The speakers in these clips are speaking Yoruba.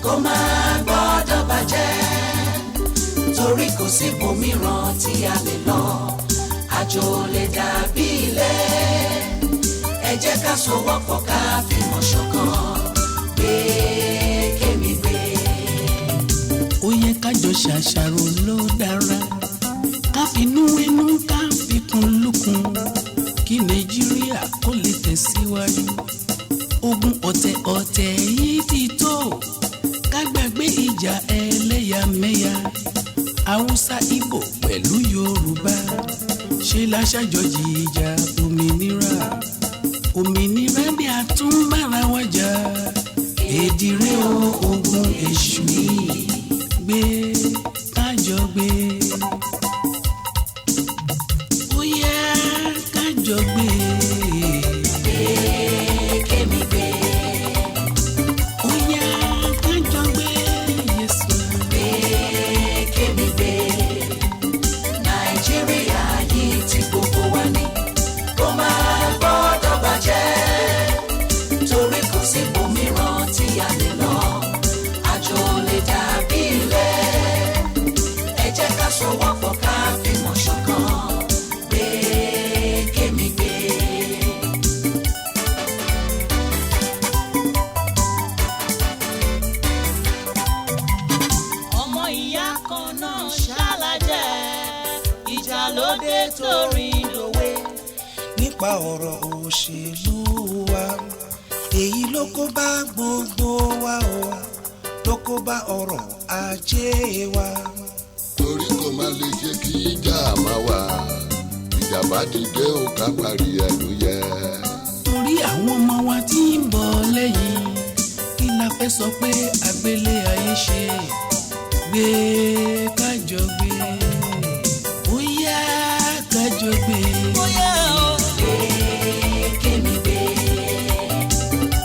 kó má gbọ́dọ̀ bàjẹ́ torí kò sí ibòmíràn tí a lè lọ àjò lè dàbí ilé ẹ jẹ́ ká sowọ́pọ̀ ká fìmọ̀ ṣọ̀kan gbé kémi gbé. ó yẹ kájọ ṣàṣàrò ló dára ká finú inú ká fikùn lukùn kí nàìjíríà kó lè tẹ̀síwájú ogun ọ̀tẹ̀ yìí ti tó ká gbàgbé ìjà ẹlẹ́yàmẹ̀yà haúsá ìgbò pẹ̀lú yorùbá ṣe láṣàjọjì ìjà òmìnira ni a tún bára wa jà èdìrẹ́ ogun èṣù yìí gbé kájọ gbé ó yẹ kájọ gbé. Kémi gbé. Ó yẹ kájọ gbé Yésù. Kémi gbé. Nàìjíríà yìí tí gbogbo wa ní kó má gbọ́dọ̀ bàjẹ́ torí kò sí ibòmíràn tí a lè lọ àjò lè dàbí ilé ẹ jẹ́ ká sowọ́pọ̀ ká fìmọ̀ ṣọ̀kan gbé kémi gbé. ọmọ ìyá kan náà ṣàlàjẹ́ ìjà lóde torí lòwe. nípa ọ̀rọ̀ òṣèlú wa èyí ló kó bá gbogbo wa o ló kó bá ọrọ̀ ajé wa. torí kò má lè jẹ́ kí ìjà máa wà ìjà bá dìde ó ká parí ẹnu yẹ. torí àwọn ọmọ wa tí ń bọ̀ lẹ́yìn kí la fẹ́ sọ pé àgbélé ayé ṣe gbé kájọ gbé ó yá kájọ gbé. ó yẹ o. Kémi gbé.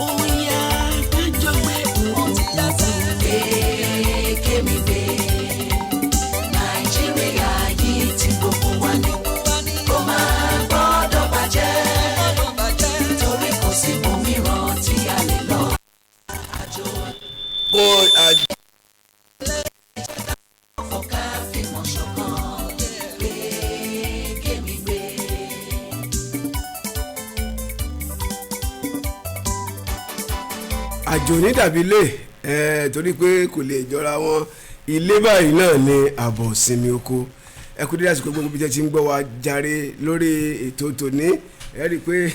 ó yá kájọ gbé Kémi gbé. Nàìjíríà yìí tí gbogbo wa ní kó má gbọ́dọ̀ bàjẹ́ torí kò sí ibòmíràn tí a lè lọ àjò ká fìmọ̀ ṣọ̀kan gbé kémi gbé. àjò ní dàbí ilé torí pé kò lè jọra wọn ilé báyìí náà ni àbọ̀ sinmi oko ẹ kú dídá àsìkò gbogbo bí tẹ́ ti ń gbọ́ wa jàre lórí ètò tòní ẹ rí i pé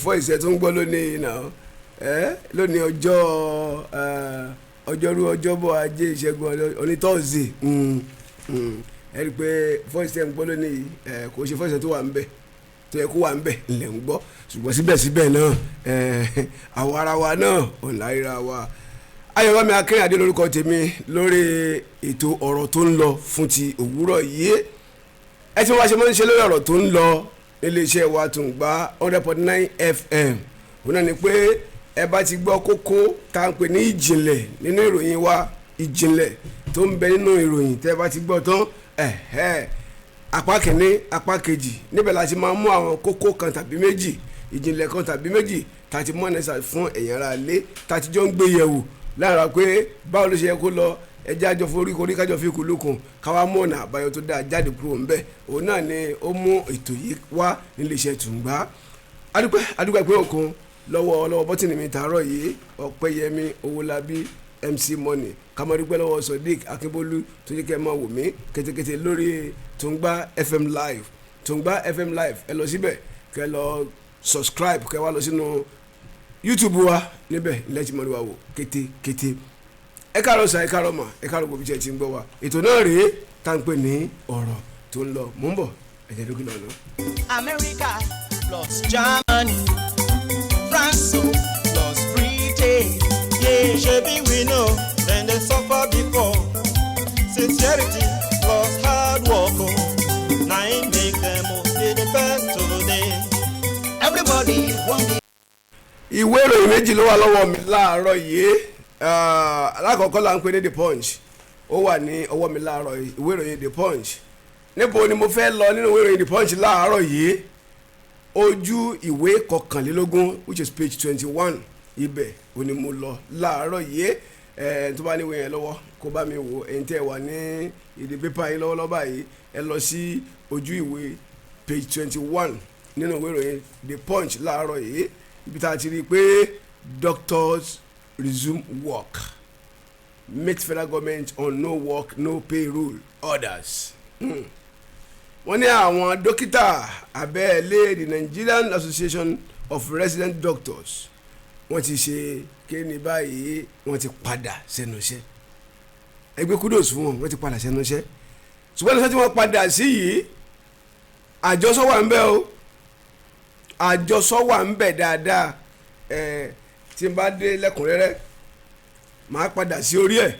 fọ́ ìṣẹ́ tó ń gbọ́ lónìí náà lónìí ọjọ́rú ọjọ́bọ̀ ajé ìṣẹ́gun onítọ́ọ̀sì ẹ rí i pé fọ́ ìṣẹ́ ń gbọ́ lónìí kò ṣe fọ́ ìṣẹ́ tó wà ń bẹ̀ tó yẹ kó wà ń bẹ̀ ńlẹ̀ ń gbọ́ ṣùgbọ́n síbẹ̀síbẹ̀ náà àwọn ara wa náà ọ̀nà àríra wa Ayọ̀bámi Akínrìnàdé lórúkọ tèmi lórí ètò ọ̀rọ̀ tó ń lọ fún ti òwúrọ̀ yìí ẹ tí wọ́n ṣe máa ń ṣe lórí ọ̀rọ̀ tó ń lọ níléeṣẹ́ wa Tùngbá 100.9 FM òun náà ni pé ẹ bá ti gbọ́ kókó tá à ń pè ní ìjìnlẹ̀ nínú ìròyìn wa ìjìnlẹ̀ tó ń bẹ nínú ìròyìn tẹ́ ẹ bá ti gbọ́ tán apá kìíní apá kejì níbẹ̀ la ti máa mú àwọn kókó kan tàbí méjì ìjìnlẹ̀ kan tàbí méjì tá a ti mọ̀ nẹ́sà fún ẹ̀yàn ara lé tá a ti jọ ń gbé yẹ̀wò lára pé báwo ló ṣe yẹ kó lọ ẹjẹ́ àjọ foríkorí kájọ fi kùlùkùn káwá mú ọ̀nà àbáyọ tó dáa jáde kúrò ńbẹ̀ òun náà ni ó mú ètò yìí wá níléeṣẹ́ Tùngbá adúpẹ́ pé òkun lọ́wọ́ bọ́tìnì mi tààrọ̀ yìí Ọ̀pẹ́yẹmí Owólabí MC Money kàmọ́dúpẹ́ lọ́wọ́ Sodiq Akínbólú tó jẹ́ kẹ́ ẹ máa wò mí kétékété lórí Tùngbá FM Live Tùngbá FM Live ẹ lọ síbẹ̀ kẹ́ lọ subscribe kẹ́ wá lọ sínú YouTube wa níbẹ̀ ilẹ̀ tí mo rí wa wò kétékété ẹ káàárọ̀ sa ẹ káàárọ̀ mà ẹ káàárọ̀ gbòbí jẹ́ ti ń gbọ́ wa ètò náà rèé tá à ń pè ní ọ̀rọ̀ tó ń lọ mò ń bọ̀ ẹ̀jẹ̀ dókítà ọ̀nà. America plus Germany, France plus Britain. Yeah, shebi we know, then they suffer before. Sincerity plus hard work, now it make them the best today. Everybody want the. ìwé ìròyìn méjì ló wà lọ́wọ́ mi láàárọ̀ yìí alákọ̀ọ́kọ́ là ń pè ní The Punch ó wà ní ọwọ́ mi láàárọ̀ yìí ìwé ìròyìn The Punch níbo ni mo fẹ́ lọ nínú ìwé ìròyìn The Punch láàárọ̀ yìí ojú ìwé kọkànlélógún which is page 21 ibẹ̀ ò ní mo lọ láàárọ̀ yìí tó bá níwèé yẹn lọ́wọ́ kó bá mi wò ẹ̀yin tẹ́ wà ní ìdí pépà yìí lọ́wọ́lọ́wọ́ báyìí ẹ lọ sí ojú ìwé page 21 nínú ìwé ìròyìn The Punch láàárọ̀ yìí ibi tá a ti rí i pé doctors resume work meet federal government on no work no pay rule orders. Wọ́n ní àwọn dókítà abẹ́ẹ̀lé the Nigerian Association of Resident Doctors wọ́n ti ṣe kéènì báyìí wọ́n ti padà sẹ́nu iṣẹ́ ẹgbẹ́ kudos fún wọn wọ́n ti padà sẹ́nu iṣẹ́ ṣùgbọ́n nígbà tí wọ́n padà sí yìí àjọsọ wà ń bẹ o àjọsọ wà ń bẹ dáadáa tí n bá dé lẹ́kùnrẹ́rẹ́ màá padà sí orí ẹ̀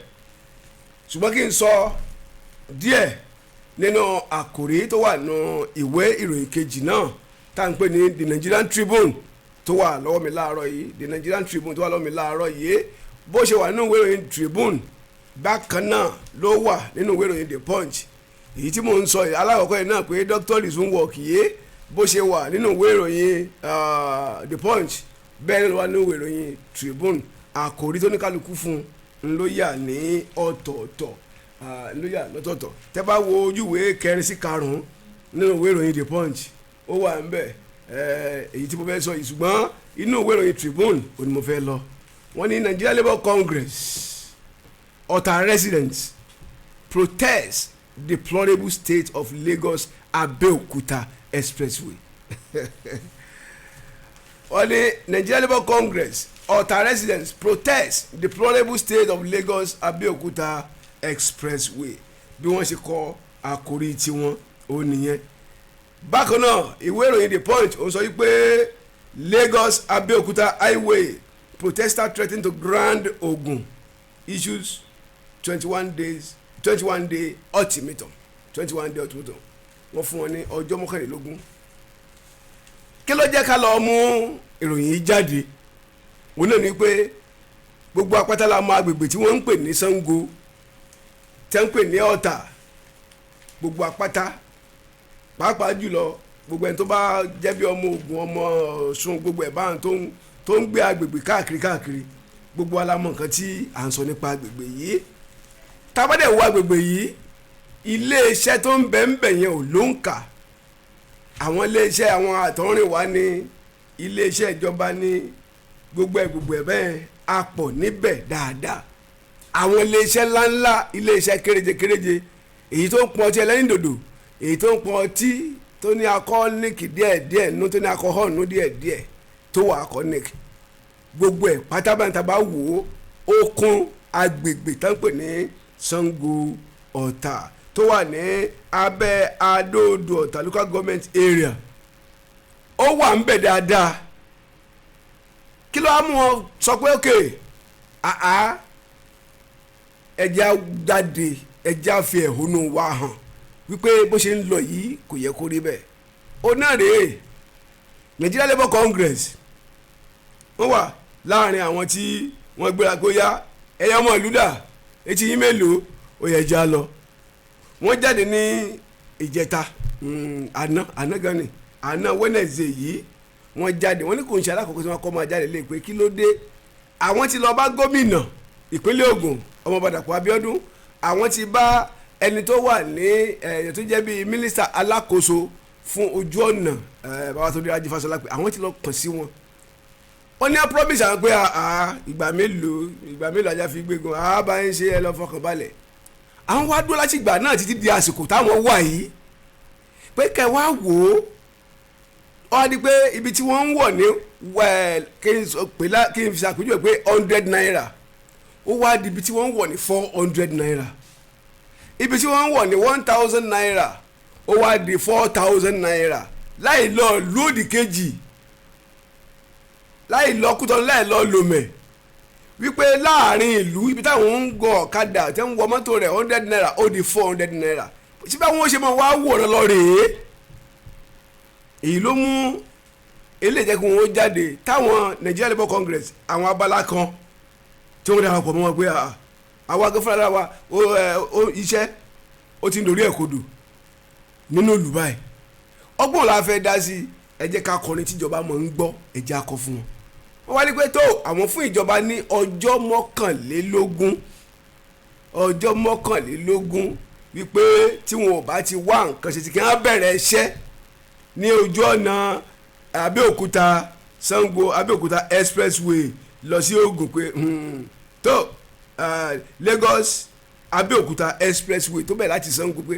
ṣùgbọ́n kí n sọ díẹ̀ nínú àkòrí tó wà nínú ìwé ìròyìn kejì náà tá à ń pè ní The Nigerian Tribune tó wà lọ́wọ́ mi láàárọ̀ yìí The Nigerian Tribune tó wà lọ́wọ́ mi láàárọ̀ yìí bó ṣe wà nínú ìwé ìròyìn Tribune bákan náà ló wà nínú ìwé ìròyìn The Punch èyí tí mò ń sọ yìí alákọ̀ọ́kọ́ yìí náà pé doctor resume work yìí bó ṣe wà nínú ìwé ìròyìn The Punch bẹ́ẹ̀ ló wà nínú ìwé ìròyìn Tribune àkòrí tó ní kálukú fún un ló yà ní ọ̀tọ̀ọ̀tọ̀ ló yà lọ́tọ̀ọ̀tọ̀ tẹ́ bá wo ojúwe 4 sí 5 nínú ìwé ìròyìn The Punch ó wà ń bẹ̀ èyí tí mo fẹ́ sọ yìí ṣùgbọ́n inú ìwé ìròyìn Tribune ò ní mo fẹ́ lọ wọ́n ní Nigeria Labour Congress Ọ̀tà residents protest deplorable state of Lagos Abeokuta expressway wọ́n ní Nigeria Labour Congress Ọ̀tà residents protest deplorable state of Lagos Abeokuta expressway bí wọ́n ṣe kọ àkórí tiwọn ó nìyẹn bákan náà ìwé ìròyìn The Punch ó sọ wípé Lagos Abeokuta highway protester threaten to grant Ogun issues 21 day ultimatum wọ́n fún wọn ní ọjọ́ mọ́kànlélógún kí ló jẹ́ ká lọ mú ìròyìn yìí jáde òun náà ni pé gbogbo apáta la mọ agbègbè tí wọ́n ń pè ní Ṣàngó tí wọ́n ń pè ní Ọ̀tà gbogbo apáta pàápàá jùlọ gbogbo ẹni tó bá jẹ́ bí ọmọ Ògùn ọmọ Ọ̀ṣun gbogbo ẹ̀ báyìí tó ń gbé agbègbè káàkiri gbogbo alamọ nǹkan tí à ń sọ nípa agbègbè yìí tábàdẹ̀ wo agbègbè yìí iléeṣẹ́ tó ń bẹ yẹn ò ló ń kà àwọn iléeṣẹ́ àwọn àtọ̀rìnwá ní iléeṣẹ́ ìjọba ní gbogbo ẹ̀ bẹ́ẹ̀ a pọ̀ níbẹ̀ dáadáa àwọn iléeṣẹ́ ńláńlá iléeṣẹ́ kéréje èyí tó ń pọn ọtí ẹlẹ́rìndòdò èyí tó ń pọn ọtí tó ní akọ́nìkì díẹ̀díẹ̀ nú tó ní akọ́họ́nù díẹ̀díẹ̀ tó wà akọ́nìkì gbogbo ẹ̀ pátábáńtà bá wò ó kún agbègbè tó ń pè ní Ṣàngó Ọ̀tà tó wà ní abẹ́ Adó-Odò Ọ̀tà local government area ó wà ń bẹ̀ dáadáa kí ló á mú wọn sọ pé òkè ẹja jáde ẹja fi ẹ̀hónú wa hàn wípé bó ṣe ń lọ yìí kò yẹ kó rí bẹ́ẹ̀ ó náà rèé Nigeria Labour Congress wọ́n wà láàrin àwọn tí wọ́n gbéra kó yá ẹ̀yà ọmọ ìlú dà etí yín mélòó ó yẹ já lọ wọ́n jáde ní ìjẹta àná gan ni àná Wednesday yìí wọ́n jáde wọ́n ní kò ń ṣe alákọ̀ọ́kọ́ tí wọ́n kọ́ máa jáde lé pé kí ló dé àwọn ti lọ bá gómìnà ìpínlẹ̀ Ògùn Ọmọọba Dàpọ̀ Abíọ́dún àwọn ti bá ẹni tó wà ní tó jẹ́ bíi mínísítà alákòóso fún ojú ọ̀nà Babátúndé Rájí Fáṣọlá pé àwọn ti lọ kàn sí wọn wọ́n ní promise àwọn pé ìgbà mélòó ajá fi gbégun bá ń ṣe ẹ lọ fọkàn balẹ̀ àwọn wá dúró láti ìgbà náà títí di àsìkò táwọn wà yìí pé kẹ́ wá wò ó wọ́n di pé ibi tí wọ́n ń wọ̀ ní kí n fi ṣàpèjúwe pé 100 naira ó wá di ibi tí wọ́n ń wọ̀ ní 400 naira ibi tí wọ́n ń wọ̀ ní 1000 naira ó wá di 4000 naira láì lọ lóòdì kejì láì lọ Kútọ́nù láì lọ Lòmẹ̀ wípé láàrin ìlú ibi táwọn ń gọ ọ̀kadà tí ń wọ mọ́tò rẹ̀ 100 naira ó di 400 naira síbẹ̀ wọ́n ṣe máa wá wòran lọ rèé èyí ló mú eléjẹ́ kí wọ́n jáde táwọn Nigeria Labour Congress àwọn abala kan tí wọ́n darapọ̀ mọ́ wọn pé àwọn agbẹ́fọ́nra wa iṣẹ́ ó ti ń dorí ẹ̀ kodò nínú ìlú báyìí ọgbọ́n la fẹ́ dá sí ẹ jẹ́ ká kọrin tíjọba mọ̀ ń gbọ́ ẹ jẹ́ akọ fún wọn wọ́n wá ní pé tó àwọn fún ìjọba ní ọjọ́ mọ́kànlélógún wípé tí wọn ò bá ti wá nǹkan ṣe ti kí wọ́n bẹ̀rẹ̀ iṣẹ́ ní ojú ọ̀nà Abẹ́òkúta Ṣàngó Abẹ́òkúta expressway lọ sí Ògùn pé tó Lagos Abẹ́òkúta expressway tó bẹ̀rẹ̀ láti Ṣàngó pé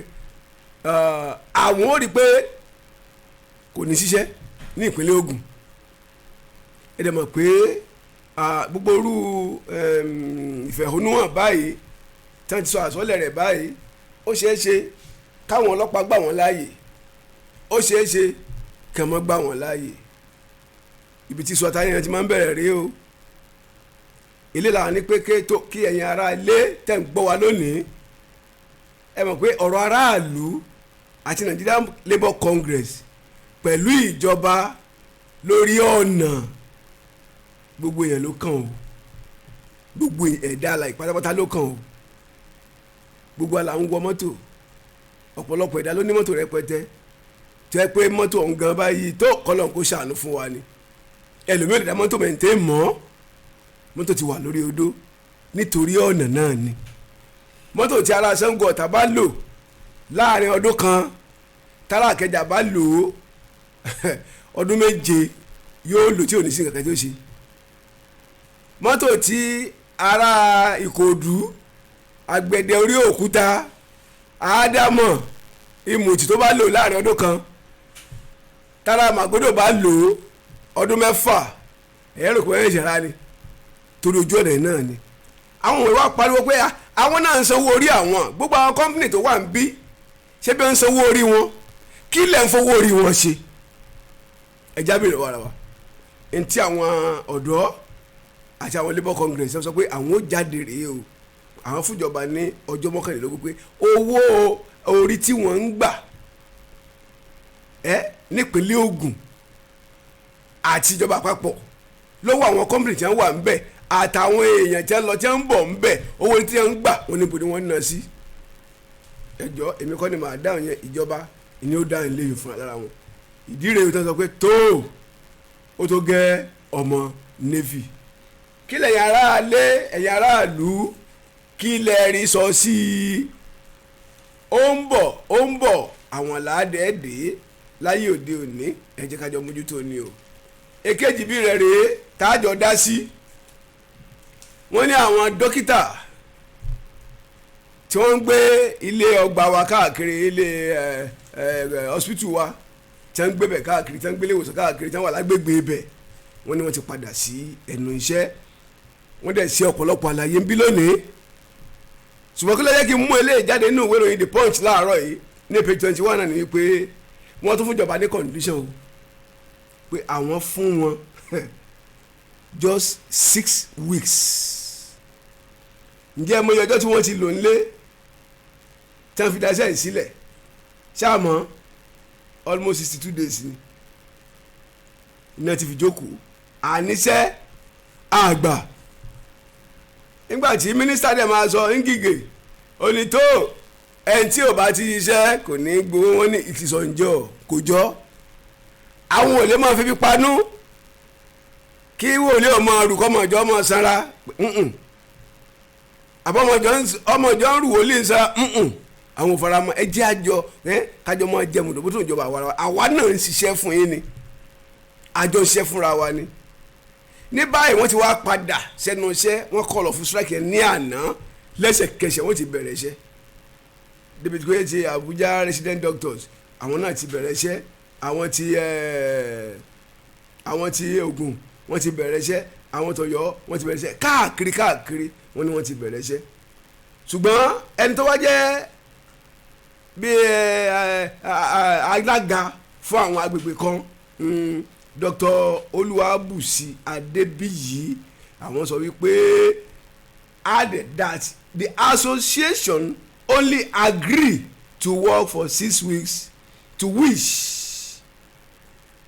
àwọn ò rí pé kò ní ṣiṣẹ́ ní ìpínlẹ̀ Ògùn ẹ dẹ̀ mọ̀ pé gbogbo orú ìfẹ̀hónúhàn báyìí tí wọ́n ti sọ àsọ́lẹ̀ rẹ̀ báyìí ó ṣeé ṣe káwọn ọlọ́pàá gbà wọ́n láàyè ó ṣeé ṣe kí wọ́n gbà wọ́n láàyè ibi tí sọ táyà ti máa ń bẹ̀rẹ̀ rí o ilé làwọn ní pé kí ẹ̀yin ará ilé tẹ̀ ń gbọ́ wa lónìí ẹ mọ̀ pé ọ̀rọ̀ aráàlú àti Nigerian Labour Congress pẹ̀lú ìjọba lórí ọ̀nà gbogbo èèyàn ló kàn o gbogbo ẹ̀dá àlàyé pátápátá ló kàn o gbogbo àlà ń wọ mọ́tò ọ̀pọ̀lọpọ̀ ẹ̀dá ló ní mọ́tò rẹpẹtẹ tó yẹ pé mọ́tò ọ̀hún gan báyìí tó kọ́lọ̀ kó ṣàánú fún wa ni ẹlòmíràn dá mọ́tò mẹ́ǹtẹ́ mọ́ mọ́tò ti wà lórí odó nítorí ọ̀nà náà ni mọ́tò tí ara Ṣàngó Ọ̀tà bá lò láàrin ọdún kan tára Ìkẹjà bá lò ó ọdún méje yóò lò tí ò ní sí kankan tó ṣe mọ́tò tí ara Ìkòdú Àgbẹ̀dẹ Orí Òkúta Ádámọ̀ Ìmùtì tó bá lò láàrin ọdún kan tára Màgódò bá lò ó ọdún mẹ́fà ẹ̀rọ kò ẹ̀ ṣẹ̀ra ni torí ojú ọ̀nà náà ni àwọn ìwà pariwo pé àwọn náà ń sanwó orí àwọn gbogbo àwọn kọ́mpìnì tó wà ń bí ṣé bí wọ́n ń sanwó orí wọn kí lẹ̀ ń fowó orí wọn ṣe ẹ̀já bèrè wàrà wa ntí àwọn ọ̀dọ́ àti àwọn Labour Congress sọ pé àwọn ó jáde rèé o àwọn fúnjọba ní ọjọ́ mọ́kànlélógún pé owó orí tí wọ́n ń gbà nípínlẹ̀ Ògùn àti ìjọba àpapọ̀ lọ́wọ́ àwọn kọ́mpìnì tí wọ́n wà ń bẹ̀ àtàwọn èèyàn tí wọ́n lọ tí wọ́n ń bọ̀ ń bẹ̀ owó tí wọ́n ń gbà wọ́n níbo ni wọ́n ń ná sí ẹjọ́ èmi kọ́ ni màá dáhùn yẹn ìjọba ìní ó dáhùn léyìn fún alára wọn ìdí rèé tó sọ pé tó ó tó gẹ́ ọmọ navy kí lẹ̀yin aráalé ẹ̀yin aráàlú kí lẹ̀ rí sọ sí i ó ń bọ̀ àwọn làádẹ́ẹ̀dẹ́ láyé òde òní ẹ jẹ́ ká jọ mójútó ni o èkejì bí rẹ̀ rèé táàjọ dá sí wọ́n ní àwọn dókítà tí wọ́n ń gbé ilé ọgbà wa káàkiri ilé hospital wa tí wọ́n ń gbé bẹ̀ káàkiri tí wọ́n ń gbé ilé ìwòsàn káàkiri tí wọ́n wà lágbègbè bẹ̀ wọ́n ní wọ́n ti padà sí ẹnu iṣẹ́ wọ́n dẹ̀ ṣe ọ̀pọ̀lọpọ̀ àlàyé ń bí lónìí ṣùgbọ́n kí ló yẹ kí n mú eléyìí jáde nínú ìwé ìròyìn The Punch láàárọ̀ yìí ní page 21 náà ni pé wọ́n tún fún ìjọba ní condition o pé àwọn fún wọn just 6 weeks ǹjẹ́ mo yọ ọjọ́ tí wọ́n ti lò nílé tí wọ́n fi daṣẹ́ yìí sílẹ̀ ṣáàmọ́ almost 62 days ni iná ti fi jókòó àníṣẹ́ àgbà nígbà tí mínísítà dẹ̀ máa sọ ngige onító ẹni tí ò bá ti ṣiṣẹ́ kò ní gbowó wọn ní ìtìsọ̀njọ́ kò jọ́ àwọn ò lè máa fi fi panú kí wòlé ọmọ olùkọ́mọjọ́ ọmọ sanra àbọ̀mọjọ́ ń rù wòlé sa àwọn òfaramọ́ ẹ jẹ́ àjọ kájọ mọ́ jẹ́ mọ̀tò bó tó ń jọba àwa náà ń ṣiṣẹ́ fún yín ni àjọ ṣiṣẹ́ fúnra wa ni ní báyìí wọ́n ti wá padà sẹ́nu iṣẹ́ wọ́n kọ́ lọ fún strike ní àná lẹ́sẹ̀kẹsẹ̀ wọ́n ti bẹ̀rẹ̀ iṣẹ́ débi tí kò yẹ ti Abuja resident doctors àwọn náà ti bẹ̀rẹ̀ iṣẹ́ àwọn ti Ògùn wọ́n ti bẹ̀rẹ̀ iṣẹ́ àwọn tọ̀yọ́ wọ́n ti bẹ̀rẹ̀ iṣẹ́ káàkiri wọ́n ní wọ́n ti bẹ̀rẹ̀ iṣẹ́ ṣùgbọ́n ẹni tó wá jẹ́ bí alága fún àwọn agbègbè kan Dr. Oluwabusi Adebiyi àwọn sọ wípé added that the association only agree to work for 6 weeks to which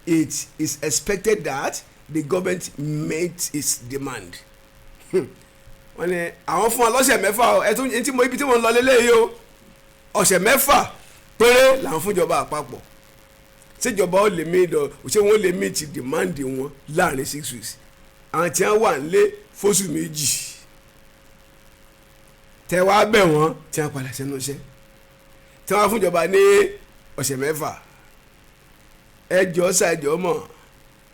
it is expected that the government meet its demand. wọ́n ní àwọn fún wa lọ́sẹ̀ mẹ́fà ẹ̀tún tí mo ibi tí mo ń lọ lélẹ́yìí o ọ̀sẹ̀ mẹ́fà péré làwọn fúnjọba àpapọ̀ ṣèjọba ó lè meet ṣé wọ́n lè meet demand wọn láàrin 6 weeks àwọn tí wọ́n wà nílé fóṣù méjì tẹ́ wá bẹ̀ wọ́n tí wọ́n padà sẹ́nu iṣẹ́ tí wọ́n fún ìjọba ní ọ̀sẹ̀ 6 ẹjọ́ ṣàìjọ́ mọ̀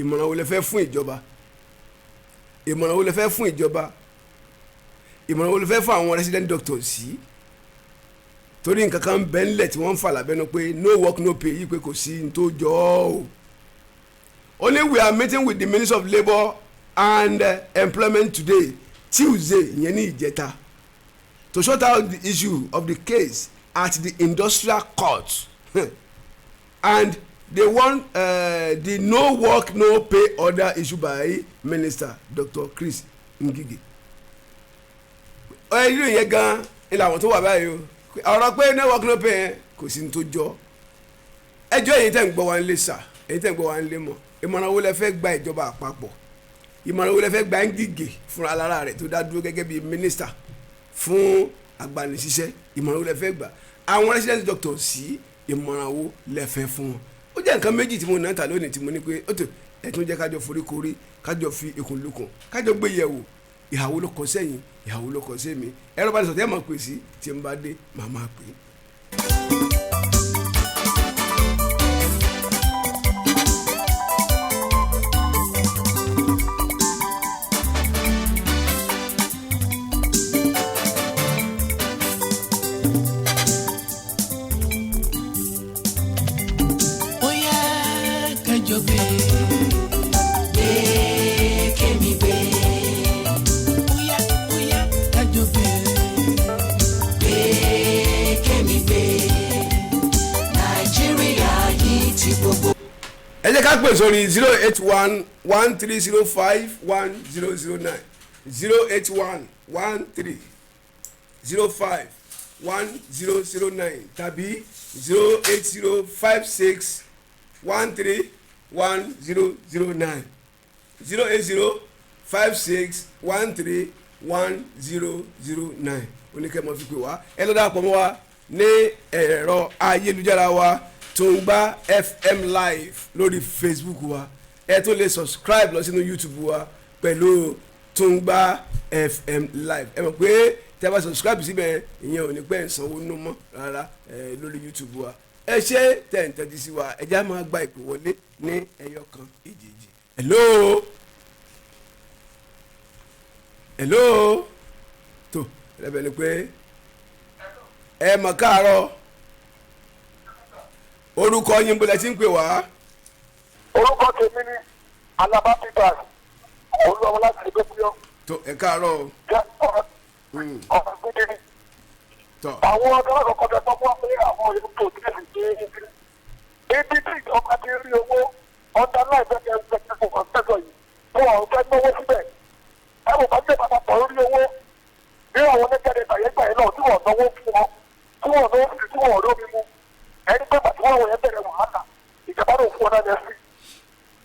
ìmọ̀ràn wo lẹ fẹ́ fún ìjọba ìmọ̀ràn wo lẹ fẹ́ fún ìjọba ìmọ̀ràn wo lẹ fẹ́ fún àwọn resident doctors sí torí nǹkan kan bẹ́ẹ̀ ńlẹ̀ tí wọ́n ń fà lábẹ́nu pé no work no pay yìí pé kò sí ní tó jọ ọ́ o only we are meeting with the Minister of Labour and Employment today Tuesday ìyẹn ní ìjẹta to sort out the issue of the case at the industrial court and they want the no work no pay order issued by Minister Dr. Chris Ngige. irú yẹn gan ni làwọn tó wà báyìí o ọ̀rọ̀ pé no work no pay yẹn kò sí ní tó jọ ẹjọ́ èyí tẹ̀ ń gbọ́ wa ń lé sà èyí tẹ̀ ń gbọ́ wa ń lé mọ̀ ìmọ̀ràn wo lẹ fẹ́ gba ìjọba àpapọ̀ ìmọ̀ràn wo lẹ fẹ́ gba Ngige fúnra alára rẹ̀ tó dá dúró gẹ́gẹ́ bí mínísítà fún agbanisíṣẹ́ ìmọ̀ràn wo lẹ fẹ́ gbà àwọn resident doctors sí ìmọ̀ràn wo lẹ fẹ́ fún wọn ó jẹ́ nǹkan méjì tí mo náà ta lónìí tí mo ní pé ó tó ẹ̀tún jẹ́ kájọ foríkorí kájọ fi ikùn lukùn kájọ gbé yẹ̀wò ìhàwó ló kọ sẹ́yìn ìhàwó ló kọ sẹ́mi ẹ̀rọ bá ní sọ̀tẹ́ ẹ̀ máa pè sí tí n bá dé màá máa pè é. ẹ jẹ́ ká pè sórí 08113051009 08113051009 tàbí 08056131009 08056131009 oníkẹ́mọ̀ fi pè wá ẹ lọ́dọ̀ àpọ̀ mọ́ wa ní ẹ̀rọ ayélujára wa Tungba FM live lórí Facebook wa ẹ tó lè subscribe lọ sínú YouTube wa pẹ̀lú Tungba FM live ẹ mọ̀ pé tí a bá subscribe síbẹ̀ ìyẹn ò ní pẹ́ ìsanwó nínú mọ́ rárá lórí YouTube wa ẹ ṣe tẹ̀ǹtẹ̀dì sí wa ẹ já máa gba ìpè wọlé ní ẹyọ kan ìjèjì. hello tó ẹlẹ́bẹ̀ ni pé ẹ mọ̀ káàárọ̀ orúkọ yín bó lẹ ti ń pè wá. orúkọ tèmi ni Alaba Peters olúwa láti ẹgbẹ́ fúyọ́. tó ẹ káàárọ̀. jẹ́ ọ̀rọ̀ gbẹ́dẹ́rì. tọ́ àwọn ọ̀dọ́ àkọ́kọ́ tẹ fọ́ pé àwọn ìlú tó ti lè ṣe é ibi tí ìjọba ti rí owó ọ̀dà náà ìgbẹ́kẹ̀ ẹgbẹ́ fún ọ̀sẹ̀sọ̀ yìí fún ọ̀hún fẹ́ gbówó síbẹ̀ ẹ wò bá jẹ́ bàbá pọ̀ lórí owó bí àwọn oníkẹ́rẹ́ tàyẹ́gbàyẹ́ náà tí wọ́n náwó fún wọn tí wọ́n náwó fún tí wọ́n rómi mu ẹni pé bàtí wọn wọ̀nyẹn bẹ̀rẹ̀ wàhálà ìjọba ló fún ọ náà lẹ́sìn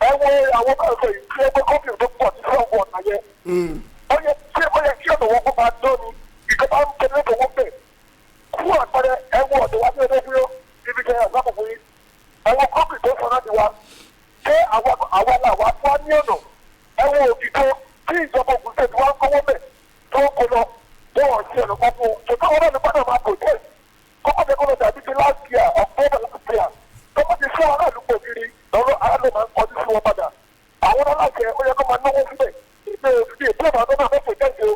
ẹ wo àwọn bá sọ yìí tí ẹgbẹ́ kọ́pì tó pọ̀ sí fún ọgbọ̀n náà yẹ ó yẹ kí ọ̀dọ̀ wọn kó máa dán ni ìjọba ń tẹ̀lé tó wọ́n bẹ̀ fún àpẹẹrẹ ẹ wo ọ̀dọ̀ wa ní ẹgbẹ́ dúró níbi jẹ́ àgbàpọ̀ yìí àwọn kọ́pì tó sọ náà ti wa ṣé àwa làwa fún wa ní ọ̀nà ẹ wo òtítọ́ tí ìjọba ògùn tẹ̀ tí wọ́n kọ́wọ́ bẹ̀ tó kọ lọ wọ́n ti ọ̀nà kan fún un tó táwọn náà ní gbọ́dọ̀ máa protest kọ́kọ́dé kọ́kọ́ dàbí ti last year October last year tọ́kọ́ ti fún aráàlú pò kiri lọ́rọ́ aráàlú máa ń kọjú sí wọn padà àwọn aláṣẹ ó yẹ kó máa náwó síbẹ̀ ìgbé òfìdí ètò ọ̀nà ọdún náà fẹ́ jẹ́ǹde o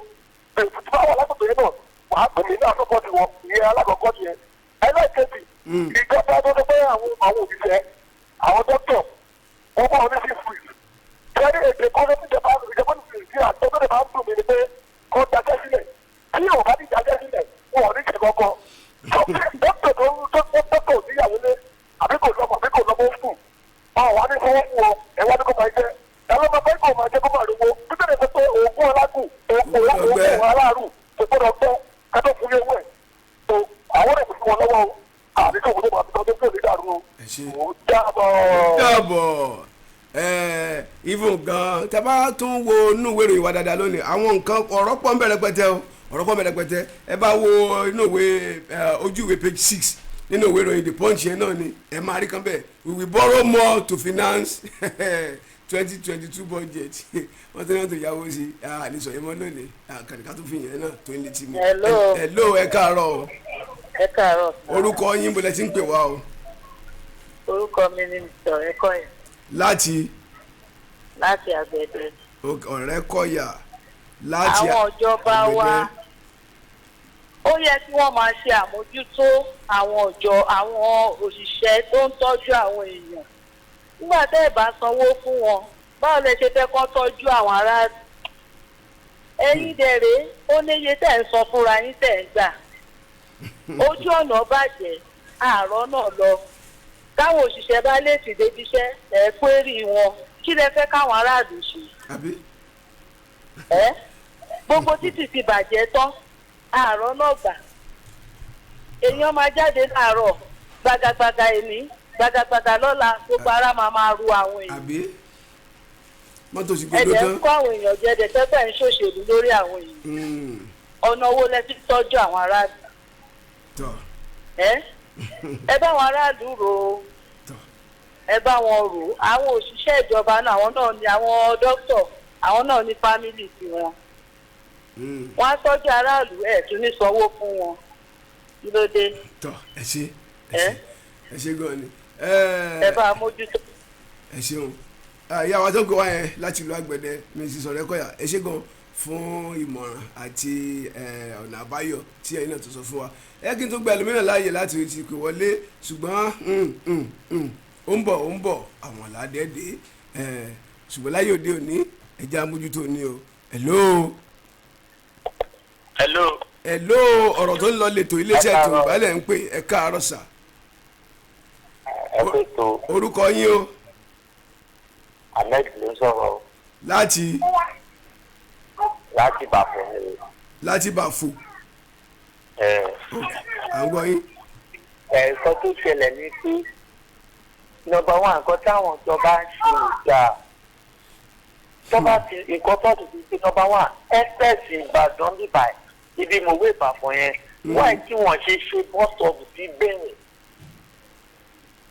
ètò tí wọ́n wà lágbègbè yẹn náà wàá pè mí ní àsopọ̀tì wọn ìyẹn alákọ̀ọ́kọ́ nìyẹn ẹlẹ́ẹ̀kejì ìjọba tó tó pé àwọn òṣìṣẹ́ àwọn dókítọ̀ wọ́n bá wọn ní sí fún ìlú kẹ́rí èdè kọ́lé ìjọba ní àtọ́gbẹ́rẹ́ máa ń dùn mí ni pé kó dájẹ́ sílẹ̀ tí yóò bá ní dájẹ́ sílẹ̀ wọn ò ní ṣe kọ́kọ́ dókítà tó níyàwó lé àbí kò lọ́mọ fún àwọn wà ní fọwọ́ fún wọn ẹ̀ wá ní kó máa jẹ́ ẹ̀ lọ́mọ bẹ́ẹ̀ kò máa jẹ́ kó máa rówó títí lè pé oògùn alágùn oògùn aláàrù kò gbọ́dọ̀ gbọ́ kátó fún yé wẹ̀ tó àwọn èèyàn fún wọn lọ́wọ́ àbí kò gbọ́dọ̀ máa fi tọ́jú tó ní dàrú o dáàbọ̀ even gan tẹ́ bá tún wo inú ìwé ìròyìn wa dáadáa lónìí àwọn nǹkan ọ̀rọ̀ pọ̀ ń bẹ̀rẹ̀ pẹ̀tẹ́ o ọ̀rọ̀ pọ̀ ń bẹ̀rẹ̀ pẹ̀tẹ́ ẹ bá wo inú ìwé ojú ìwé page 6 nínú ìwé ìròyìn the punch yẹn náà ni ẹ máa rí kan bẹ́ẹ̀ we will borrow more to finance 2022 budget wọ́n ti náà tó yáwó sí àlesọ yẹn mọ́ lónìí kàdíkà tó fi yẹn náà tó ń létí mi. hello ẹ káàárọ̀ o. ẹ káàárọ̀. orúkọ yín bọ́lẹ̀ tí ń pè wá o. orúkọ mi ni Mr. Ọ̀rẹ́kọ̀yà. láti Àgbẹ̀dẹ. Ọ̀rẹ́kọ̀yà láti àwọn ìjọba wa ó yẹ kí wọ́n máa ṣe àmójútó àwọn òṣìṣẹ́ tó ń tọ́jú àwọn èèyàn nígbà tẹ́ ẹ̀ bá sanwó fún wọn báwo lẹ ṣe fẹ́ kán tọ́jú àwọn aráàlú ẹ̀yin dẹ̀rẹ̀ ó níye tẹ̀ ń san fúnra yín tẹ̀ ń gbà ojú ọ̀nà bàjẹ́ àárọ̀ náà lọ káwọn òṣìṣẹ́ bá lè ti débi iṣẹ́ ẹ̀ péré wọn kí lẹ fẹ́ káwọn aráàlú ṣe gbogbo títì ti bàjẹ́ tán àárọ̀ náà gbà èèyàn máa jáde láàárọ̀ gbàgàgbàgà èmi gbàgàgbàgà lọ́la gbogbo ara máa ru àwọn èèyàn mọ́tò sì gbọdọ̀ tán ẹ̀jẹ̀ ń kó àwọn èèyàn jẹ́dẹ̀ tẹ́gbẹ́ ń ṣòṣèlú lórí àwọn èèyàn ọ̀nà owó lẹ ti tọ́jú àwọn aráàlú ẹ bá àwọn aráàlú rò ó ẹ bá wọn rò ó àwọn òṣìṣẹ́ ìjọba náà àwọn náà ní àwọn dókítà àwọn náà ní fámìlì tiwọn wọ́n á tọ́jú aráàlú ẹ̀ tún ní sanwó fún wọn kí ló dé. ẹ ṣe gan ni. ẹ bá a mójútó. ẹ ṣeun ìyá wa tó gbé wá yẹn láti ìlú Àgbẹ̀dẹ Mrs. Ọ̀rẹ́kọ̀yà ẹ ṣe gan fún ìmọ̀ràn àti ọ̀nà àbáyọ tí ẹ̀yin náà tó sọ fún wa ẹ kí n tó gba ẹlòmíràn láàyè láti ti pè wọlé ṣùgbọ́n ó ń bọ̀ àwọn làádẹ́ẹ̀dẹ́ ṣùgbọ́n láyé òde òní ẹja mójútó ni o. hello ọ̀rọ̀ tó ń lọ lẹ́tọ̀ iléeṣẹ́ ètò ìbálẹ̀ ń pè ẹ káàárọ̀ sà. orúkọ yín o. Ahmed ló ń sọ̀rọ̀ o. láti Bàfò. láti Bàfò. à ń gbọ́ yín. nǹkan tó ṣẹlẹ̀ ní pé nọ́mbà one nǹkan táwọn ìjọba ń ṣe ìjà tọ́ba ti nǹkan tó ti di nọ́mbà one express Ìbàdàn níbà ibi mòwe Ìbàfò yẹn wáyé tí wọ́n ṣe bus stop sí bẹ́ẹ̀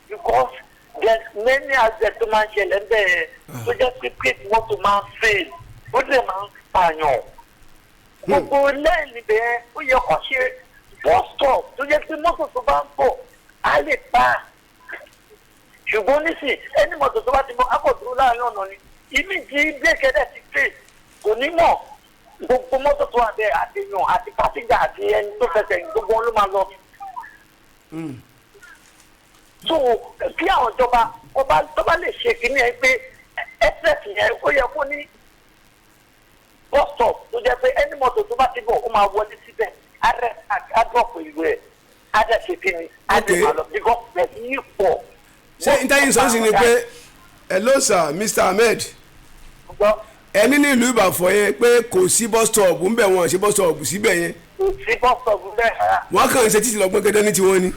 because there's many aspects tó máa ń ṣẹlẹ̀ ń bẹ̀rẹ̀ tó jẹ́ pé plate mọ́tò máa ń fail ó lè máa ń pààyàn gbogbo lẹ́yìn níbẹ̀ ó yẹ kó ṣe bus stop tó jẹ́ pé mọ́tò tó bá ń bọ̀ á lè pa ṣùgbọ́n nísìn ẹni mọ́tò tó bá ti mọ akọ̀dúró láàrin ọ̀nà ni ìmí tí bírèkì ẹ̀dẹ̀ ti fail kò ní mọ̀ gbogbo mọ́tò tó wà bẹ́ẹ̀ àtẹ̀yàn àti pásíjà àti ẹni tó fẹsẹ̀ gbogbo wọn ló máa lọ. so kí àwọn ìjọba tó bá lè ṣe kínní ẹ pé express yẹn ó yẹ kó ní bus stop tó jẹ́ pé ẹni mọ́tò tó bá ti bọ̀ ó máa wọlé síbẹ̀ á dọ̀pọ̀ ìlú ẹ̀ á dẹ̀ ṣe kínní á dẹ̀ máa lọ bíkọ́ pẹ̀lú yìí pọ̀. ṣé intanet sọ́ọ̀sì ni pé hello sir Mr. Ahmed ẹni ní ìlú Ìbàfọ̀ yẹn pé kò sí bus stop ń bẹ̀ wọ́n ṣe bus stop síbẹ̀ yẹn. kò sí bus stop bẹ́ẹ̀ rárá. wọ́n kàn ń ṣe títí lọ́gbọ́n gẹ́gẹ́ ní tiwọn ni.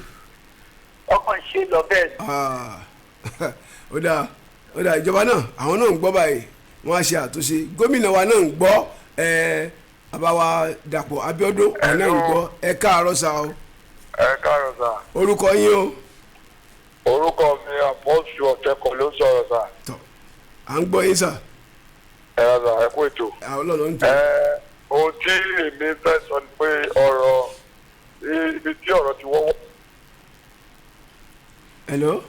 ọkàn ṣe lọ bẹ́ẹ̀. ó dáa ìjọba náà àwọn náà ń gbọ́ báyìí wọ́n á ṣe àtúnṣe gómìnà wa náà ń gbọ́ àbáwá Dàpọ̀ Abíọ́dún ẹ̀ náà ń gbọ́ ẹ káàárọ̀ sá o. ẹ káàárọ̀ sá. orúkọ yín o. orúkọ mi Àpọ́sù Ọ̀tẹ́kọ̀ ló sọ̀rọ̀ sá. tọ́ à ń gbọ́ yín sá. ẹ rà sá ẹ kú ètò. àwọn ọlọ́run ń tọ́. ohun tí èmi fẹ́ sọ ni pé ọ̀rọ̀ ibi tí ọ̀rọ̀ ti wọ́wọ́. hello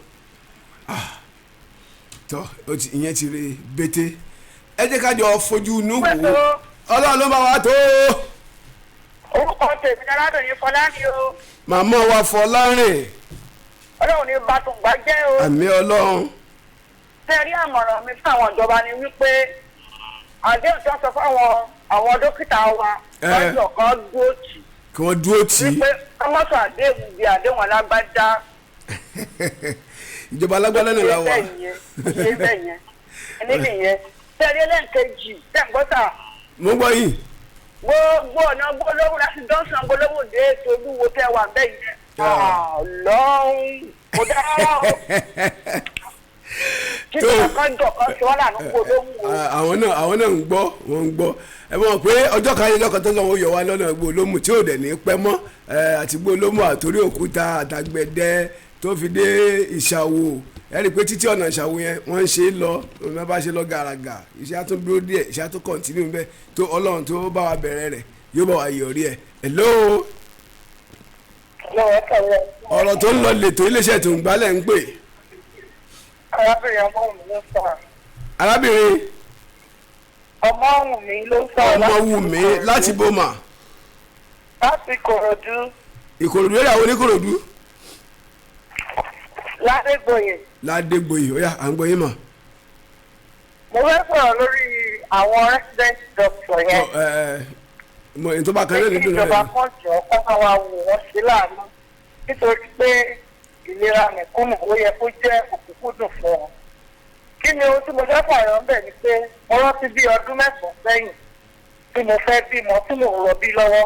tọ́ ìyẹn ti rí bété ẹ jẹ́ ká jọ fojú inú wò ó ọlọ́run ló bá wa tó. orúkọ tèmi aládùn Fọlárin o. màmá wa Fọlárin. ọlọ́run ní bàtùgbà jẹ́ o. àmì ọlọ́run. sẹ́rí àmọ̀ràn mi fún àwọn ìjọba ni wípé àdéhùn tí wọ́n sọ fún àwọn dókítà wa lọ́jọ́ kan dúró tì. kí wọ́n dúró tì. wípé kọ́mọ́sọ àdéhùn bíi àdéhùn alágbádá. ìjọba alágbádá náà la wà. ṣé bẹ́ẹ̀ yẹn níbi yẹn sẹ́rí ẹlẹ́ǹkejì tẹ̀gbọ́tà. mo gbọ́ yìí. gbogbo ọ̀nà gbólóhùn láti dọ́sàn gbólóhùn dé ètò olúwo tẹ́ wà bẹ́ẹ̀ yẹn. ọlọ́run kò dára o. tó àwọn náà ń gbọ́ wọ́n ń gbọ́ ẹ mọ̀ pé ọjọ́ kan ayé lọ́kàn tó lọ́wọ́ yọ wá lọ́nà Gbólómù tí ò dẹ̀ ní pẹ́ mọ́ àti Gbólómù àtòrí òkúta àtàgbẹ̀dẹ tó fi dé Ìṣàwò ẹ rí i pé títí ọ̀nà ìṣàwó yẹn wọ́n ń ṣe é lọ wọ́n bá ṣe lọ gàràgà iṣẹ́ á tún dúró díẹ̀ iṣẹ́ á tún kọ̀ǹtínú bẹ́ẹ̀ tó ọlọ́run tó bá wa bẹ̀rẹ̀ rẹ̀ yóò bá wa yọrí ẹ̀ hello ọ̀rọ̀ tó ń lọ lètò iléeṣẹ́ tó ń gbálẹ̀ ń pè. arábìnrin ọmọ mi ló sọ. arábìnrin ọmọ mi ló sọ. Ọmọwùmí láti boma. láti Ìkòròdú. Ìkòròdú eré àwọn oníkòròdú. Ládégbòyè. Ládégbòyè ó yá à ń gbọ́ yín mọ̀. mo fẹ́ sọ̀rọ̀ lórí àwọn resident doctor yẹn. mo ní tó bá kan náà nínú rẹ̀. ìjọba kan jọ kó máa wá wò wọ́n sí láàánú nítorí pé ìlera mẹ̀kúnnù ó yẹ kó jẹ́ òkúkúdùn fún wọn. kí ni ohun tí mo fẹ́ fààyàn bẹ̀ ni pé mo rántí bí ọdún mẹ́sàn-án sẹ́yìn tí mo fẹ́ bímọ tí mo ń rọbí lọ́wọ́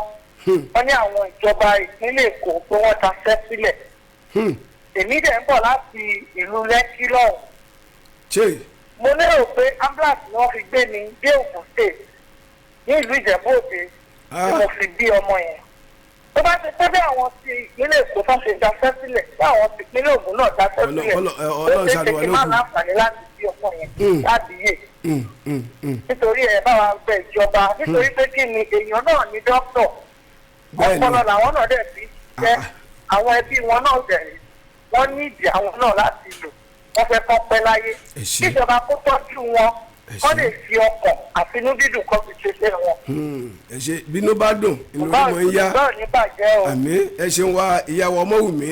wọ́n ní àwọn ìjọba ìpínlẹ̀ Èkó pé wọ́n daṣẹ́ sílẹ̀. èmi dẹ̀ ń bọ̀ láti ìlú Lẹ́kí lọ́hùn. mo lérò pé ambulance ni wọ́n fi gbé mi dé Ògùn state ní ìlú Ìjẹ̀bú-Òde tí mo fi bí ọmọ yẹn. tó bá ti pẹ́ bí àwọn ti ìpínlẹ̀ Èkó tó ṣe daṣẹ́ sílẹ̀ bí àwọn ti ìpínlẹ̀ Ògùn náà daṣẹ́ sílẹ̀ ó ṣe ṣe kí n má láǹfààní láti bí ọmọ yẹn láti yè. nítorí ẹ̀ bá wa gbẹ ìjọba nítorí pé kí ni èèyàn náà ní dókítà ọpọlọ làwọn náà dẹ̀ fi jẹ́ àwọn ẹbí wọn náà dẹ̀ wọ́n ní ìdí àwọn náà láti lò wọ́n fẹ́ kọ́ pẹ́ láyé kíjọba kó tọ́jú wọn kọ́ lè fi ọkàn àfinúdídùn kan fi ṣe fẹ́ wọn. ẹ ṣe bínú bá dùn inú ló mọ̀ ń yá àmì ẹ ṣeun wa ìyàwó Ọmọwùmí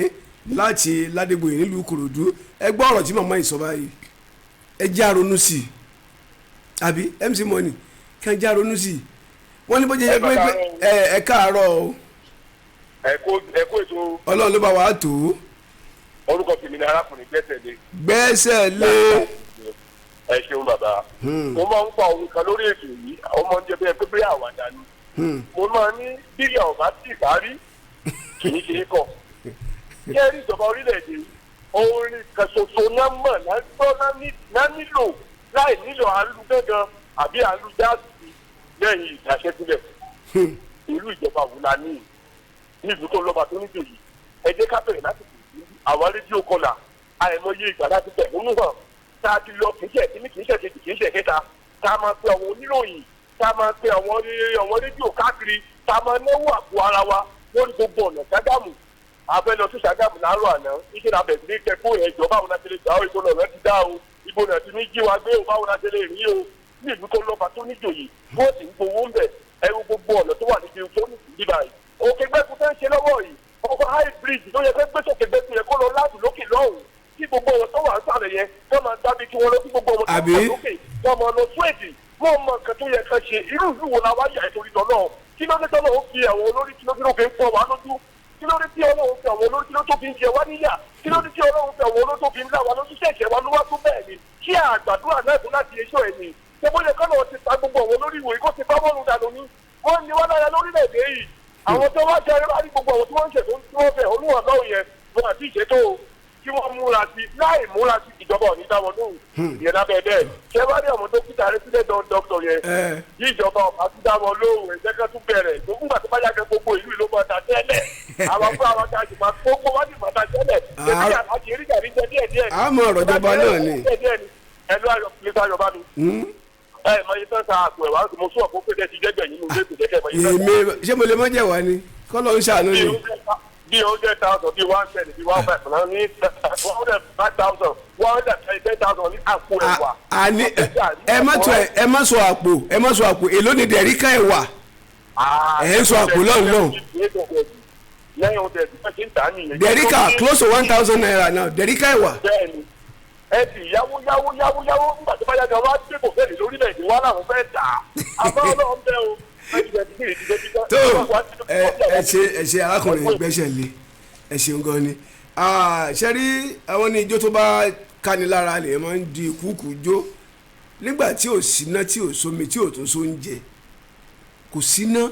láti Ládégbòyè nílùú Ìkòròdú ẹ gbọ́ ọ̀rọ̀ tí màmá yìí sọ báyìí ẹ jẹ́ àronú sí i àbí MC Money kí ẹ jẹ́ àronú sí i wọ́n ní bó jẹ́ pé ẹ káàárọ̀ o. ẹ kó ètò. Ọlọ́run ló bá wa tó. orúkọ tèmi ni arákùnrin gbẹ́sẹ̀ lé. ẹ ṣeun bàbá. mo máa ń pa òun kan lórí ètò yìí ọmọ oúnjẹ bẹ́ẹ̀ pé bí àwàdà ni. mo máa ní bílíà ọ̀bá tí ìparí kì í ṣe é kọ̀. kí ẹ rí ìjọba orílẹ̀-èdè orin kan ṣoṣo náà mọ̀ náà nílò láì nílò àlù gángan àbí àlù jáàsì lẹ́yìn ìdáṣẹ́sílẹ̀. ìlú ìjọba wò la ní ìlú tó lọ́ba tó níjò yìí ẹ jẹ́ ká bẹ̀rẹ̀ láti àwọn rédíò kọlà àìmọye ìgbà láti tẹ̀ nínú hàn tá a ti lọ kì í ṣe kíní kì í ṣe kejì kì í ṣe kẹta tá a máa pe àwọn oníròyìn tá a máa pe àwọn rédíò káàkiri tá a máa náwó àpò ara wa lórí gbogbo ọ̀nà Ṣàgámù abẹ́ lọ sí Ṣàgámù láàárọ̀ àná iṣẹ́ náà bẹ̀rẹ̀ sí ní kẹ́kọ̀ọ́ ẹ̀jọ̀ báwo la ṣe lè gbà ó ìbò náà ti dá o ìbò náà ti ní jí wa gbé o báwo la ṣe lè rí o ní ìlú tó lọ́ba tó níjòyè bó sì ń gbowó ń bẹ̀ ẹrú gbogbo ọ̀nà tó wà níbi tó ní ìdíbà yìí òkè gbẹ́kú fẹ́ ń ṣe lọ́wọ́ yìí ọkọ̀ high bridge ló yẹ fẹ́ gbẹ́sọ̀kè gbẹ́kú yẹ kó lọ láti lókè lọ́hùn kí gbogbo ọ̀rọ̀ tó wà ń sàlẹ̀ yẹn wọ́n máa dábí kí wọ́n lọ sí gbogbo ọ̀rọ̀ tó wà lókè wọ́n máa lọ súwèdì wọ́n mọ nǹkan tó yẹ ká ṣe irú ìlú wo la wá yà ìtorí tọ́lọ́ kí ló dé tọ́lọ́ ó fi àwọn olórí kí ló dé tó fi ń pọ̀ wá lójú kí ló dé tí Ọlọ́run fi àwọn olórí kí ló tó fi ń jẹ wá níyà kí ló dé tí Ọlọ́run fi àwọn olórí tó fi ń là wá lójú ṣẹ̀ṣẹ̀ wá ló wá tó bẹ́ẹ̀ ni kí àgbàdúrà náà tó láti ẹjọ́ ẹ̀ ni ṣé bóyá kọ́nà ti ta gbogbo àwọn olórí ìwòye kó ti bá bọ́ọ̀lù dànù ní wọ́n ní wọ́n lára lórílẹ̀‐èdè yìí àwọn tó wá jẹ́ ẹ̀rí gbogbo àwọn tí wọ́n ń ṣètò tí wọ́n fẹ́ olúwa náà yẹn wọn àti ìṣètò kí wọ́n múra sí láì múra sí ìjọba òní dáwọn lóhùn ìyẹn lábẹ́ bẹ́ẹ̀ ṣé wá ní àwọn dókítà resident doctor yẹn yí ìjọba ọ̀pá tún dáwọn lóhùn ẹ̀jẹ̀kẹ́ tún bẹ̀rẹ̀ gbogbo àti báyà kẹ́ gbogbo ìlú ló máa ta tẹ́lẹ̀ àwọn fún àwọn tá a jù máa gbogbo wá sì máa ta tẹ́lẹ̀ ṣébí àti eríkà rí jẹ díẹ̀díẹ̀ àmọ́ ọ̀rọ̀ ìjọba náà ni ẹ̀lú ayọ̀ mi mọ iye tán ta àpò ẹ̀wà mo sún ọ̀pọ̀ pété ti jẹ́jẹ́ yìí nínú ilé ìgbésẹ̀ mọ iye tán. èmi ṣé mo lè mọ jẹ wá ni kọ́ ló ń ṣàánú ni. bí 100,000 bí 110 bí 1,500 náà ní 105,000 110,000 ní àpò ẹ̀wà. àní ẹ má sọ àpò èló ni dẹ̀ríkà ẹ̀wà ẹ̀ ń sọ àpò lọ́nlọ́n. lẹ́yìn oúnjẹ ìdíjẹ́ ti ń tà á nìyẹn. dẹ̀ríkà close to 1,000 naira now dẹ̀ríkà ẹ̀wà. bẹ́ẹ̀ni ẹ sì yáwó nígbà tó bá yá gan wá dé kò fẹ́ẹ̀ lórílẹ̀‐èdè wa làwọn fẹ́ tà á àbá ọlọ́run bẹ́ẹ̀ o. tó ẹ ṣe arákùnrin gbẹ́sẹ̀ lé ẹ ṣeun gan ni ṣe rí àwọn ní ijó tó bá káni lára lè máa ń di kúkú jó nígbà tí ò síná tí ò sómi tí ò tó sóúnjẹ kò síná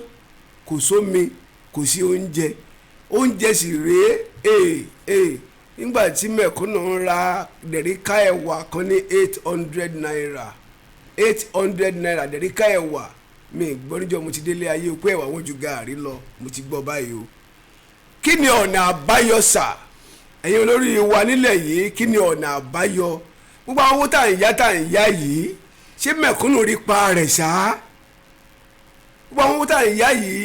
kò sómi kò sí oúnjẹ sì rèé nígbà tí mẹ̀kúnnù ń ra dẹ̀ríkà ẹ̀wà kan ní 800 naira 800 naira dẹ̀ríkà ẹ̀wà mi gbọ́njọ́ mo ti délé ayé pé ẹ̀wà wọn ju gàárì lọ mo ti gbọ́ báyìí o kí ni ọ̀nà àbáyọ sà ẹ̀yin olórí wa nílẹ̀ yìí kí ni ọ̀nà àbáyọ gbogbo àwọn owó tá à ń yá yìí ṣé mẹ̀kúnnù rí pa rẹ̀ ṣá gbogbo àwọn owó tá à ń yá yìí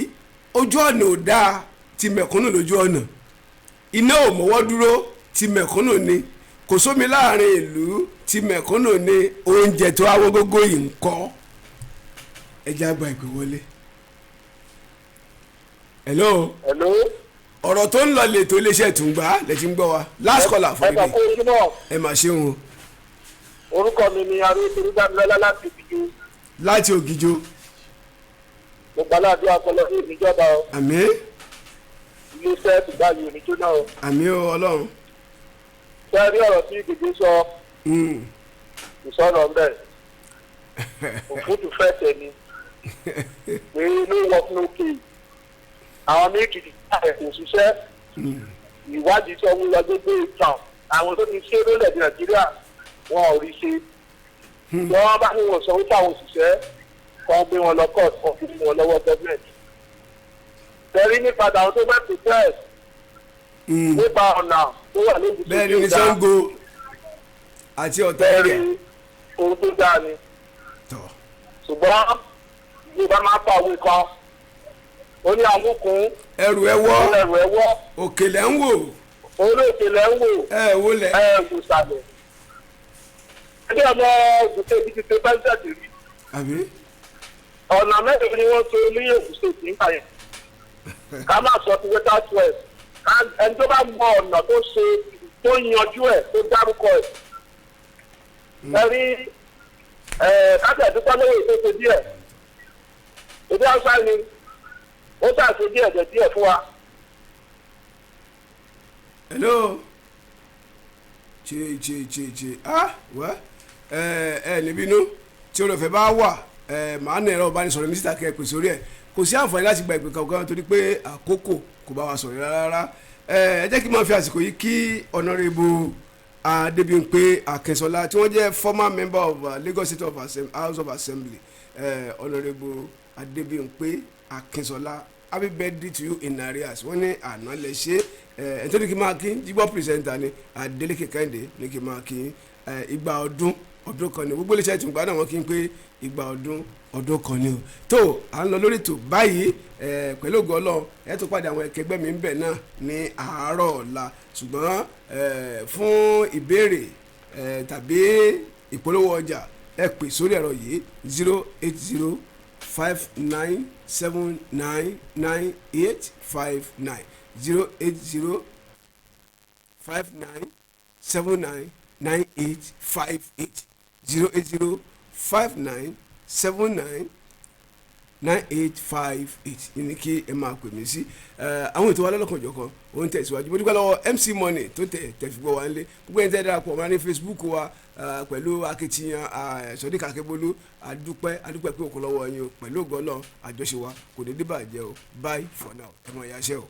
ojú ọ̀nà ò dáa ti mẹ̀kúnnù lójú ọ̀nà iná ò mọ́wọ́ dúró ti mẹ̀kúnnù ni kò sómi láàrin ìlú ti mẹ̀kúnnù ni oúnjẹ tó awọ́ gógó yìí ń kọ́ ẹjẹ́ àgbà ìpè wọlé. hello. ọ̀rọ̀ tó ń lọ lè tó iléeṣẹ́ Tùngbá lẹ́tí ń gbọ́ wa last caller fún mi ẹ mà ṣeun o. orúkọ mi ni arúgbó láti Ògìjó. láti Ògìjó. mo gbà láàbí ọpọlọ ní ìjọba o. àmín. iléeṣẹ́ Tùngbá yìí ò ní jóná o. àmín o Ọlọ́run. ṣé ẹ rí ọ̀rọ̀ tí Gègé sọ ìsọ̀rọ̀ ń bẹ̀ òfútu fẹ́ tẹ̀ ni pé inú wọ́n lókè àwọn méjì kò ṣiṣẹ́ ìwádìí tí ọmọ ìwà gbogbo ìtàn àwọn tó ti ṣe lólẹ̀ Nàìjíríà wọn ò rí ṣe wọ́n bá ní wọ́n sanwó fáwọn òṣìṣẹ́ kan gbé wọn lọ court kan fi wọn lọ́wọ́ gọ́ọ̀mẹ̀ntì tẹ̀rí nípadà àwọn tó bẹ́ẹ̀ protest nípa ọ̀nà tó wà níbi tó bẹ́ẹ̀ ni Ṣàngó àti ọ̀tá ẹ̀rẹ̀ ohun tó dáa ni ṣùgbọ́n bí bá máa pa òwe kan ó ní àmúkún ẹrù ẹwọ́ òkèlè ń wò orí òkèlè ń wò wọlé wò sàlẹ̀ ẹgbẹ́ ọmọ ògùnṣe ibi ti ṣe pẹ́ńtẹ̀tì rí ọ̀nà mẹ́rin ni wọ́n tó ní ògùnṣe nígbà yẹn ká má sọ ti wẹ́tà twelve ẹni tó bá mọ ọ̀nà tó ṣe tó yanjú ẹ̀ tó dárúkọ ẹ̀ ẹ̀rí kájà dúpọ́ lórí ètò ṣe díẹ̀ èdè Haúsá ni ó ṣàṣe díẹ̀ fún wa. hello wá níbí inú tí olùfẹ́ bá wà màá nà ẹ̀rọ ìbánisọ̀rọ̀ mísítà kẹ́ ẹ pèsè orí ẹ̀ kò sí àǹfààní láti gba ìpè kankan torí pé àkókò kò bá wa sọ̀rọ̀ rárá ẹ jẹ́ kí n máa fi àsìkò yìí kí Honourable Adébímpé Akínsọ́lá tí wọ́n jẹ́ former member of Lagos State House of Assembly Honourable Adébímpé Akínsọ́lá happy birthday to you in arrears wọ́n ní àná lè ṣe nítorí kí n máa kí jíbọ̀ pírẹsẹ̀ntà ni Adélékè Kẹ́hìndé ní kí n máa kí igba ọdún kan ní gbogbo iléeṣẹ́ Tùngbá náà wọ́n kí n pé igba ọdún kan ní o tó à ń lọ lórí ètò báyìí pẹ̀lú ògo Ọlọ́run ẹ̀ tó pàdé àwọn ẹ̀kẹgbẹ́ mi ń bẹ̀ náà ní àárọ̀ ọ̀la ṣùgbọ́n fún ìbéèrè tàbí ìpolówó ọjà ẹ pè sórí ẹ̀rọ yìí 08059799859 08059799858 08059799858 ní kí ẹ máa pè mí sí àwọn ètò wa lọ́lọ́kanjọ̀kan òun tẹ̀síwájú mo dúpẹ́ lọ́wọ́ MC Money tó tẹ̀ fi gbọ́ wa nílé gbogbo ẹni tẹ́ darapọ̀ máa ní Facebook wa pẹ̀lú akitiyan Sodiq Akebolu adúpẹ́ pé òkú lọ́wọ́ yín o pẹ̀lú ògo Ọlọ́run àjọṣe wa kò ní dìbàjẹ́ o bye for now ẹ mọ̀ ìyáṣẹ́ o.